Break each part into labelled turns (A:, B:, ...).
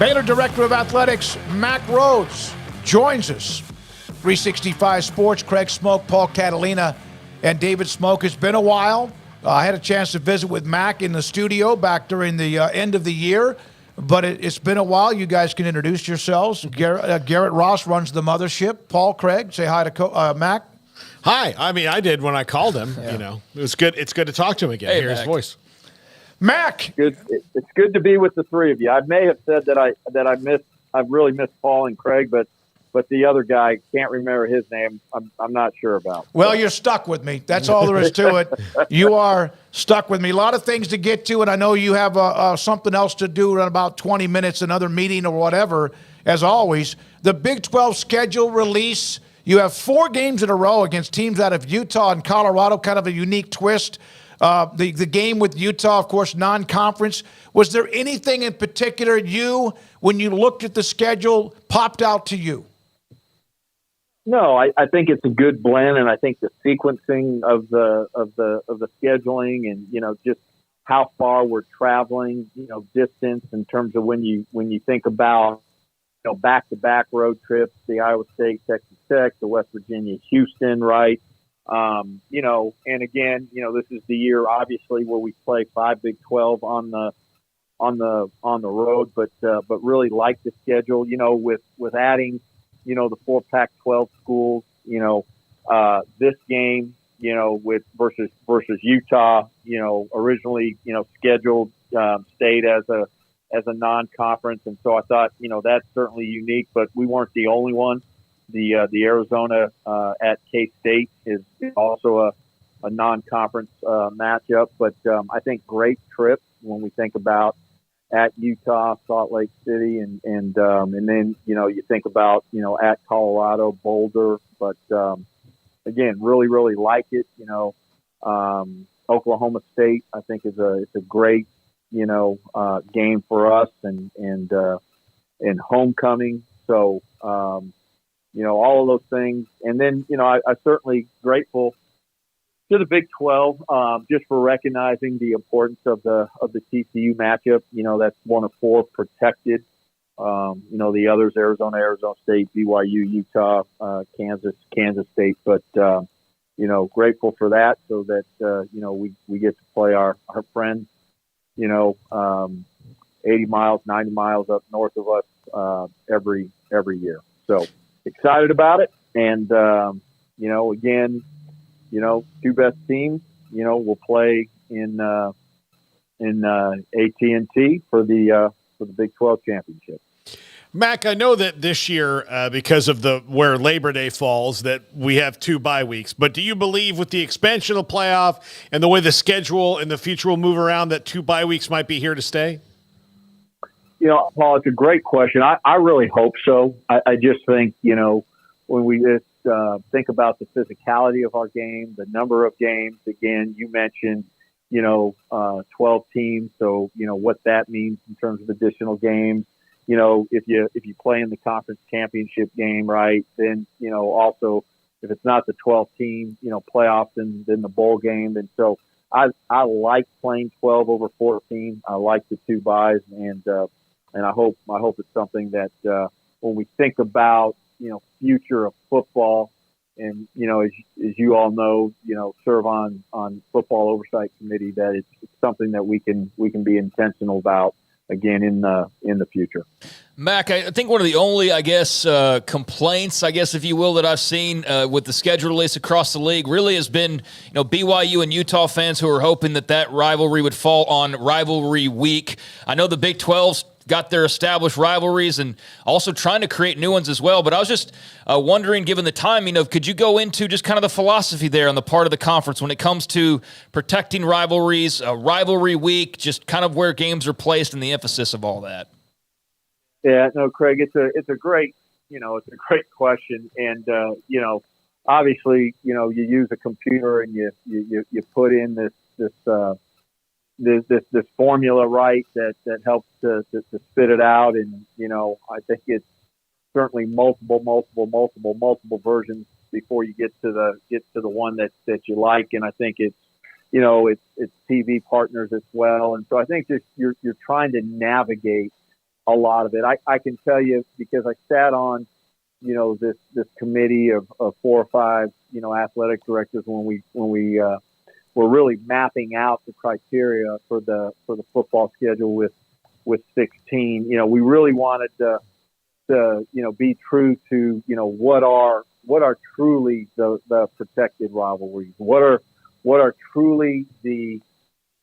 A: Baylor Director of Athletics, Mack Rhoades, joins us. 365 Sports, Craig Smoke, Paul Catalina, and David Smoke. It's been a while. I had a chance to visit with Mack in the studio back during the end of the year, but it's been a while. You guys can introduce yourselves. Garrett Ross runs the mothership. Paul, Craig, say hi to Mack.
B: Hi. I mean, I did when I called him.
A: Yeah.
B: You know, it was good. It's good to talk to him again. Hear his voice.
A: Mack,
C: Good. It's good to be with the three of you. I may have said that I've really missed Paul and Craig, but the other guy, can't remember his name. I'm not sure about.
A: well, you're stuck with me. That's all there is to it. You are stuck with me. A lot of things to get to, and I know you have something else to do in about 20 minutes, another meeting or whatever, as always. The Big 12 schedule release, you have 4 games in a row against teams out of Utah and Colorado, kind of a unique twist. The game with Utah, of course, non-conference. Was there anything in particular when you looked at the schedule, popped out to you?
C: No, I think it's a good blend, and I think the sequencing of the scheduling, and just how far we're traveling, distance in terms of when you think about back-to-back road trips, the Iowa State, Texas Tech, the West Virginia, Houston, right? And again, this is the year obviously where we play 5 Big 12 on the road, but really like the schedule, with adding, the 4 Pac-12 schools, this game, versus Utah, originally, scheduled, stayed as a non-conference. And so I thought, that's certainly unique, but we weren't the only one. The Arizona at K-State is also a non-conference matchup, but I think great trip when we think about at Utah, Salt Lake City, and then you think about at Colorado, Boulder, but again, really like it. Oklahoma State I think it's a great game for us and homecoming. So. All of those things. And then, I certainly grateful to the Big 12 just for recognizing the importance of the TCU matchup. That's one of 4 protected. The others, Arizona State, BYU, Utah, Kansas State. But, grateful for that so that, we get to play our friends, 80 miles, 90 miles up north of us every year. So, excited about it, and again, 2 best teams, will play in AT&T for the Big 12 championship.
B: Mack, I know that this year, because of where Labor Day falls, that we have 2 bye weeks. But do you believe with the expansion of the playoff and the way the schedule and the future will move around that 2 bye weeks might be here to stay?
C: Paul, it's a great question. I really hope so. I just think, when we just think about the physicality of our game, the number of games, again, you mentioned, 12 teams. So, what that means in terms of additional games. If you play in the conference championship game, right, then, also if it's not the 12th team, playoffs and then the bowl game. And so I like playing 12 over 14. I like the 2 byes, and I hope it's something that when we think about future of football, and as you all know, serve on football oversight committee, that it's something that we can be intentional about again in the future.
D: Mack, I think one of the only, complaints, if you will, that I've seen with the schedule release across the league really has been, BYU and Utah fans who are hoping that rivalry would fall on rivalry week. I know the Big 12's got their established rivalries and also trying to create new ones as well. But I was just wondering, given the timing could you go into just kind of the philosophy there on the part of the conference when it comes to protecting rivalries, rivalry week, just kind of where games are placed and the emphasis of all that?
C: Yeah, no, Craig, it's a great, it's a great question. And, obviously, you use a computer and you put in this formula, right, that helps to spit it out. And, I think it's certainly multiple versions before you get to the one that you like. And I think it's TV partners as well. And so I think you're trying to navigate a lot of it. I can tell you because I sat on, this committee of 4 or 5, athletic directors when we were really mapping out the criteria for the football schedule with 16. We really wanted to be true to, what are truly the protected rivalries. What are truly the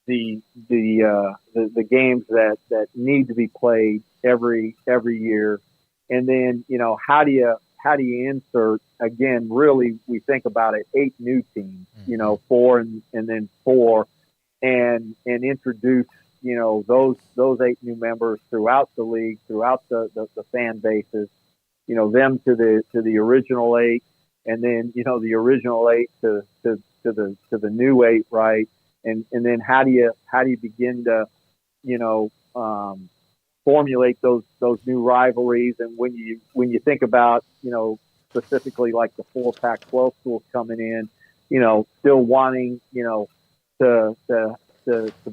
C: games that need to be played every year, and then how do you insert, again, really we think about it, 8 new teams, 4 and then 4, and introduce those 8 new members throughout the league, throughout the fan bases, them to the original 8, and then the original 8 to the new 8, right? And then how do you begin to formulate those new rivalries? And when you think about specifically like the 4 Pac-12 schools coming in, still wanting to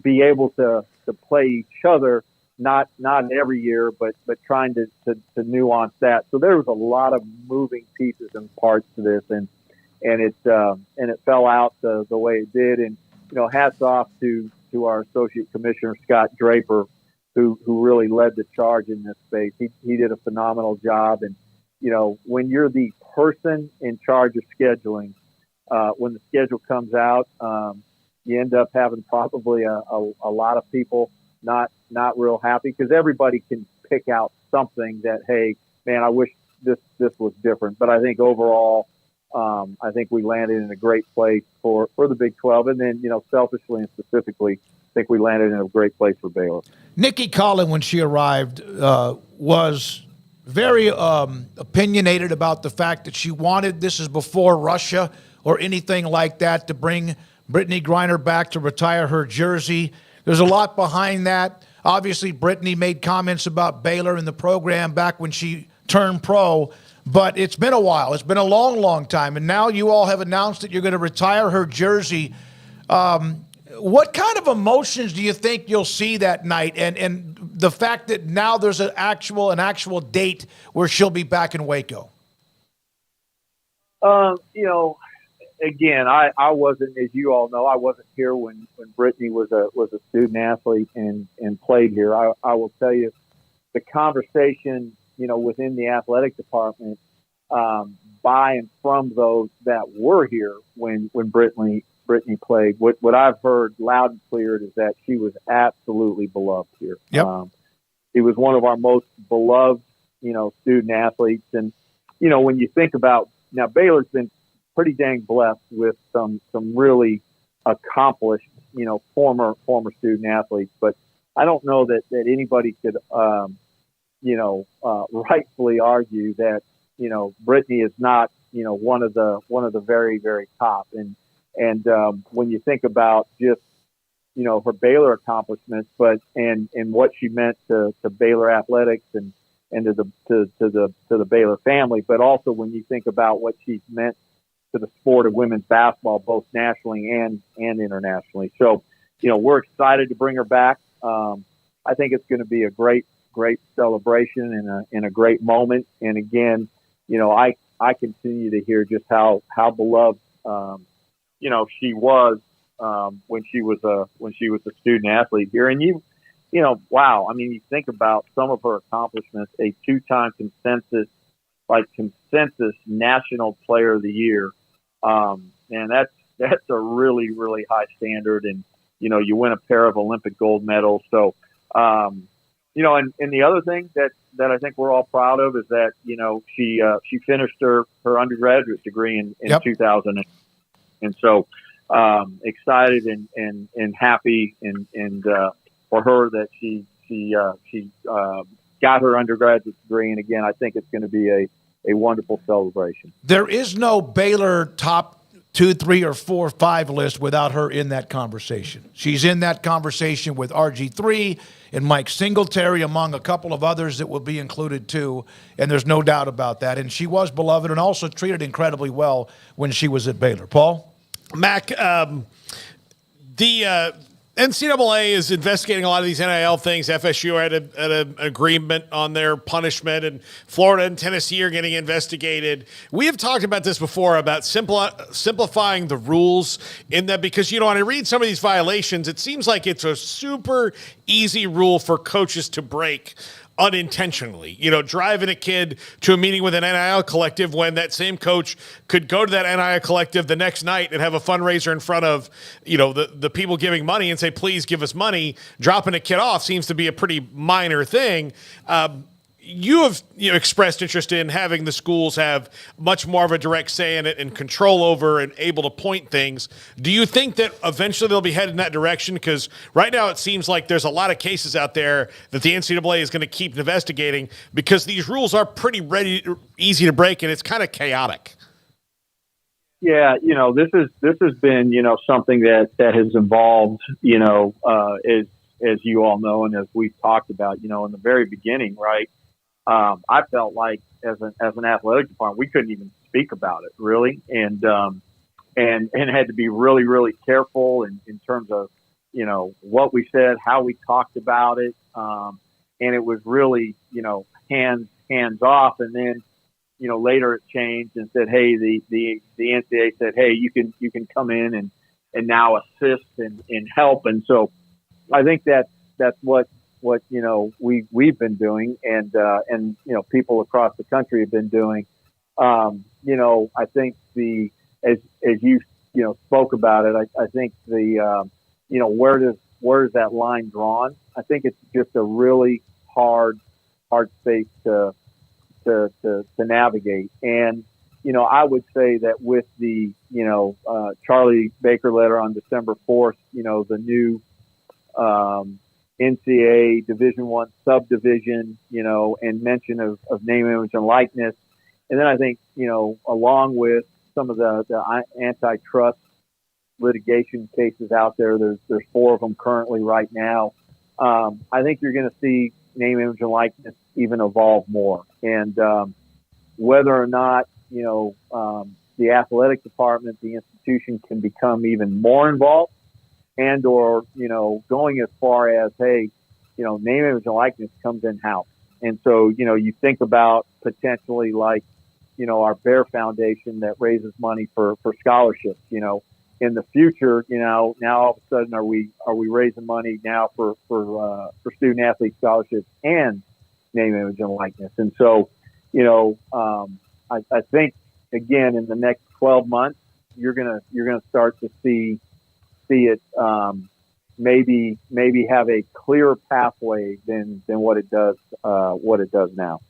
C: be able to play each other, not every year, but trying to nuance that. So there was a lot of moving pieces and parts to this, and it fell out the way it did. And hats off to our Associate Commissioner Scott Draper, who really led the charge in this space. He did a phenomenal job. And when you're the person in charge of scheduling, when the schedule comes out, you end up having probably a lot of people not real happy, because everybody can pick out something that, hey, man, I wish this was different. But I think overall, I think we landed in a great place for the Big 12. And then, selfishly and specifically, I think we landed in a great place for Baylor.
A: Nikki Collin, when she arrived, was very opinionated about the fact that she wanted, this is before Russia or anything like that, to bring Brittney Griner back to retire her jersey. There's a lot behind that. Obviously, Brittney made comments about Baylor and the program back when she turned pro, but it's been a while. It's been a long, long time, and now you all have announced that you're going to retire her jersey. What kind of emotions do you think you'll see that night, and the fact that now there's an actual date where she'll be back in Waco? Again, I wasn't, as you all know, I wasn't here when Brittney was a student athlete and played here. I will tell you, the conversation, within the athletic department, by and from those that were here when Brittney played, what I've heard loud and clear is that she was absolutely beloved here. Yep.
C: She was one of our most beloved, student athletes. And, when you think about, now Baylor's been pretty dang blessed with some really accomplished, former student athletes, but I don't know that anybody could, rightfully argue that, Brittney is not, one of the very, very top. And when you think about just, her Baylor accomplishments, and what she meant to Baylor athletics and to the Baylor family, but also when you think about what she's meant to the sport of women's basketball, both nationally and internationally. So, we're excited to bring her back. I think it's going to be a great celebration and a great moment. And again, I continue to hear just how beloved, she was, when she was a student athlete here. And wow. I mean, you think about some of her accomplishments, a 2-time consensus national player of the year. And that's a really, really high standard. And, you win a pair of Olympic gold medals. So, and the other thing that I think we're all proud of is that, she finished her undergraduate degree in
A: Yep.
C: 2000. And so, excited and happy and for her that she got her undergraduate degree. And again, I think it's going to be a wonderful celebration.
A: There is no Baylor top 2, 3, or 4, 5 list without her in that conversation. She's in that conversation with RG3 and Mike Singletary, among a couple of others that will be included too, and there's no doubt about that. And she was beloved and also treated incredibly well when she was at Baylor. Paul?
B: Mack, NCAA is investigating a lot of these NIL things. FSU had an agreement on their punishment, and Florida and Tennessee are getting investigated. We have talked about this before about simplifying the rules in that, because, when I read some of these violations, it seems like it's a super easy rule for coaches to break unintentionally, driving a kid to a meeting with an NIL collective when that same coach could go to that NIL collective the next night and have a fundraiser in front of, the people giving money and say, please give us money. Dropping a kid off seems to be a pretty minor thing. You have expressed interest in having the schools have much more of a direct say in it and control over and able to point things. Do you think that eventually they'll be headed in that direction? Because right now it seems like there's a lot of cases out there that the NCAA is going to keep investigating because these rules are pretty easy to break, and it's kind of chaotic.
C: Yeah, this has been something that has evolved. As you all know, and as we've talked about, in the very beginning, right. I felt like as an athletic department, we couldn't even speak about it really. And had to be really, really careful in terms of, what we said, how we talked about it. And it was really, hands off. And then, later it changed and said, hey, the NCAA said, hey, you can come in and now assist and help. And so I think that's what we've been doing, and people across the country have been doing. I think as you spoke about it, I think where does that line drawn? I think it's just a really hard space to navigate. And I would say that with the Charlie Baker letter on December 4th, the new NCAA Division I subdivision, and mention of name, image, and likeness. And then I think, along with some of the antitrust litigation cases out there, there's 4 of them currently right now. I think you're going to see name, image, and likeness even evolve more. And whether or not, the athletic department, the institution can become even more involved, and or going as far as, hey, name, image, and likeness comes in house. And so you think about potentially like our Bear Foundation that raises money for scholarships. In the future, now all of a sudden are we raising money now for student athlete scholarships and name, image, and likeness. And so I think again in the next 12 months you're gonna start to see it maybe have a clearer pathway than what it does now.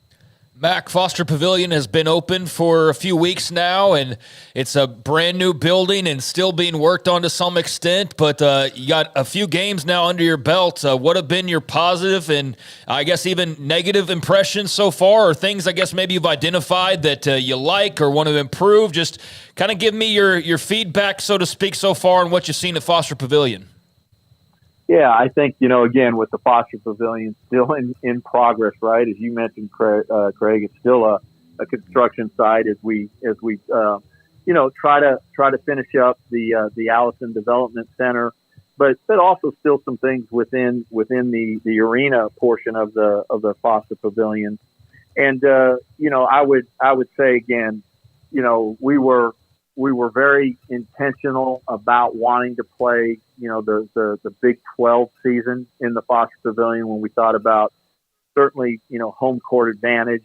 D: Mack, Foster Pavilion has been open for a few weeks now, and it's a brand new building and still being worked on to some extent, but you got a few games now under your belt. What have been your positive and I guess even negative impressions so far, or things I guess maybe you've identified that you like or want to improve? Just kind of give me your feedback, so to speak, so far and what you've seen at Foster Pavilion.
C: Yeah, I think, again, with the Foster Pavilion still in progress, right? As you mentioned, Craig, it's still a construction site as we try to finish up the Allison Development Center, but also still some things within the arena portion of the Foster Pavilion. And I would say again, we were very intentional about wanting to play, the Big 12 season in the Foster Pavilion when we thought about certainly, home court advantage.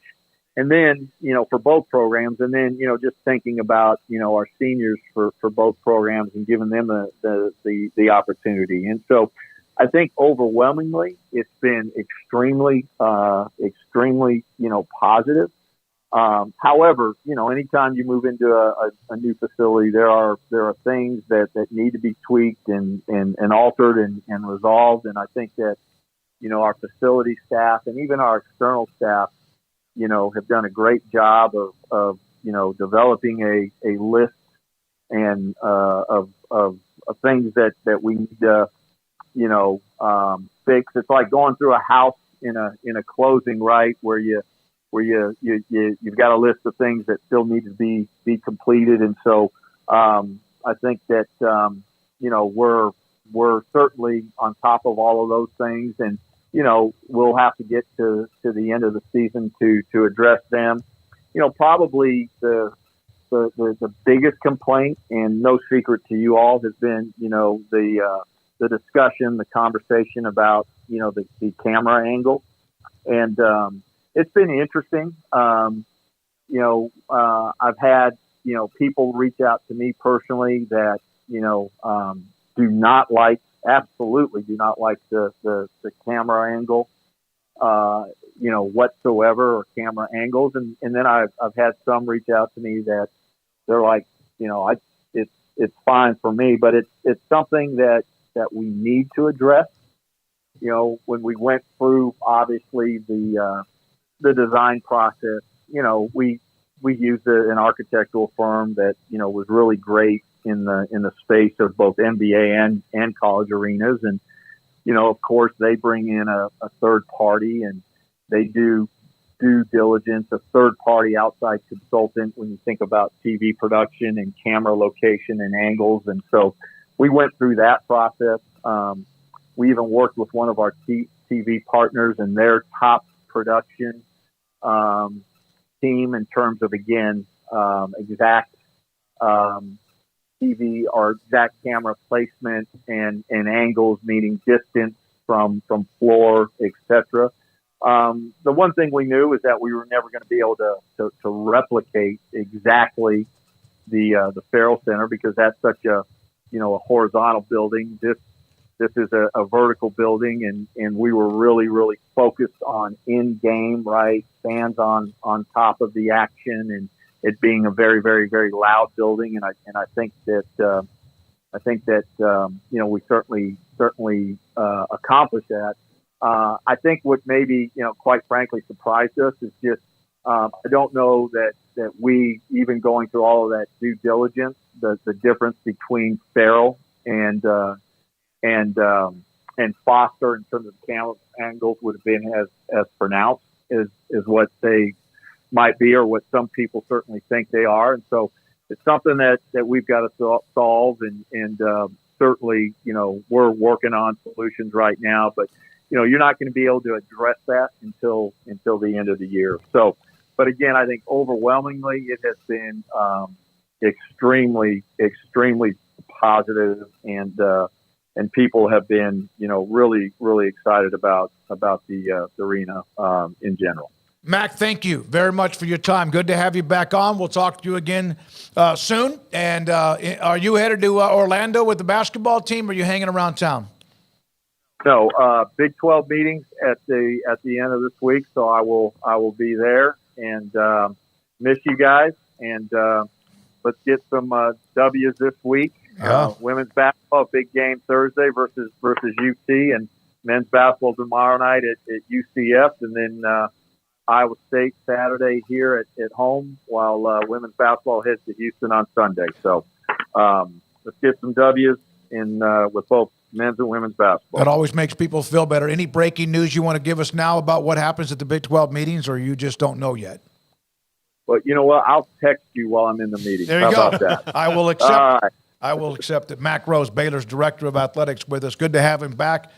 C: And then, for both programs, and then, just thinking about, our seniors for both programs and giving them the opportunity. And so I think overwhelmingly it's been extremely, positive. However, anytime you move into a new facility, there are things that need to be tweaked and altered and resolved. And I think that, our facility staff and even our external staff, have done a great job of developing a list and of things that we need to, fix. It's like going through a house in a closing, right, where you've got a list of things that still need to be completed. And so I think that, we're certainly on top of all of those things, and we'll have to get to the end of the season to address them. Probably the biggest complaint, and no secret to you all, has been the discussion, the conversation about the camera angle, and it's been interesting. I've had people reach out to me personally that absolutely do not like the camera angle, whatsoever, or camera angles. And then I've had some reach out to me that they're like, it's fine for me, but it's something that we need to address. When we went through, obviously, the design process, we used an architectural firm that, was really great in the space of both NBA and college arenas. And, of course, they bring in a third party, and they do due diligence, a third party outside consultant when you think about TV production and camera location and angles. And so we went through that process. We even worked with one of our TV partners and their top production team in terms of, again, exact TV or exact camera placement and angles, meaning distance from floor, etc. The one thing we knew is that we were never going to be able to replicate exactly the Farrell Center, because that's such a horizontal building. This is a vertical building, and we were really focused on in-game, right? Fans on top of the action, and it being a very, very, very loud building. And I think that we certainly accomplished that. I think what maybe, quite frankly, surprised us is just, I don't know that we, even going through all of that due diligence, the difference between Farrell and Foster in terms of camera angles would have been as pronounced as what they might be, or what some people certainly think they are. And so it's something that we've got to solve, and certainly, we're working on solutions right now, but you're not going to be able to address that until the end of the year. So, but again, I think overwhelmingly it has been extremely positive, and people have been, really excited about the arena in general.
A: Mack, thank you very much for your time. Good to have you back on. We'll talk to you again soon. And are you headed to Orlando with the basketball team, or are you hanging around town?
C: No, Big 12 meetings at the end of this week, so I will be there, and miss you guys. And let's get some W's this week.
A: Yeah.
C: Women's basketball, big game Thursday versus UT, and men's basketball tomorrow night at UCF, and then Iowa State Saturday here at home, while women's basketball heads to Houston on Sunday. So let's get some W's in with both men's and women's basketball.
A: That always makes people feel better. Any breaking news you want to give us now about what happens at the Big 12 meetings, or you just don't know yet?
C: Well, you know what? I'll text you while I'm in the meeting.
A: There you
C: How
A: go.
C: about that?
A: I will accept. I will accept it. Mack Rhoades, Baylor's Director of Athletics, with us. Good to have him back.